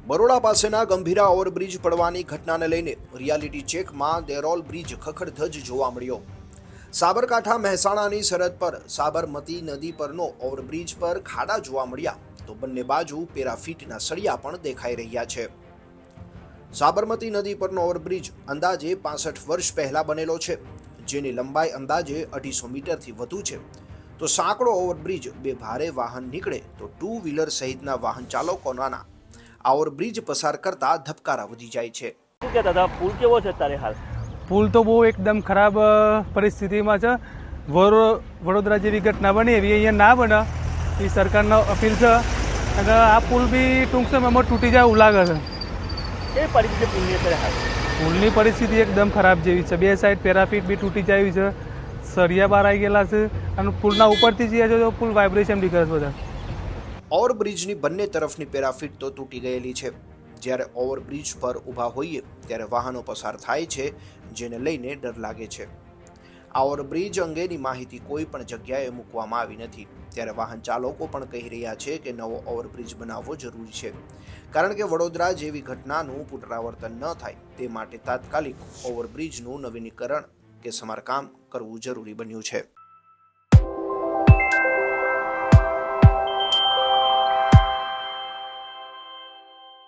બરોડા પાસેના ગંભીરા ઓવરબ્રિજ પડવાની ઘટનાને લઈને રિયાલિટી ચેકમાં દેરોલ બ્રિજ ખખડધજ જોવા મળ્યો। સાબરકાંઠા મહેસાણાની સરહદ પર સાબરમતી નદી પરનો ઓવરબ્રિજ પર ખાડા જોવા મળ્યા તો બંને બાજુ પેરાફીટના સળિયા પણ દેખાઈ રહ્યા છે। સાબરમતી નદી પરનો ઓવરબ્રિજ અંદાજે 65 વર્ષ પહેલા બનેલો છે, જેની લંબાઈ અંદાજે 250 મીટરથી વધુ છે। તો સાંકડો ઓવરબ્રિજ બે ભારે વાહન નીકળે તો 2 વ્હીલર સહિતના વાહન ચાલકોના આ ઓવરબ્રિજ પસાર કરતા ધબકારા વધી જાય છે। શું કહેતા હતા, પુલ કેવો છે અત્યારે હાલ? પુલ તો બહુ એકદમ ખરાબ પરિસ્થિતિમાં છે। વડોદરા જેવી ઘટના બની એવી અહીંયા ના બને એ સરકારનો અપીલ છે, અને આ પુલ બી ટૂંક સમયમાં તૂટી જાય એવું લાગે છે। કેવી પરિસ્થિતિ પુલની અત્યારે હાલ? પુલની પરિસ્થિતિ એકદમ ખરાબ જેવી છે। બે સાઈડ પેરાફીટ બી તૂટી જાય છે, સળિયા બહાર આવી ગયેલા છે, અને પુલના ઉપરથી જઈએ છે તો પુલ વાઇબ્રેશન બી કરે છે બધા। ઓવરબ્રિજની બંને તરફની પેરાફીટ તો તૂટી ગયેલી છે। જ્યારે ઓવરબ્રિજ પર ઊભા હોઈએ ત્યારે વાહનો પસાર થાય છે, જેને લઈને ડર લાગે છે। આ ઓવરબ્રિજ અંગેની માહિતી કોઈ પણ જગ્યાએ મૂકવામાં આવી નથી, ત્યારે વાહન ચાલકો પણ કહી રહ્યા છે કે નવો ઓવરબ્રિજ બનાવવો જરૂરી છે, કારણ કે વડોદરા જેવી ઘટનાનું પુનરાવર્તન ન થાય તે માટે તાત્કાલિક ઓવરબ્રિજનું નવીનીકરણ કે સમારકામ કરવું જરૂરી બન્યું છે।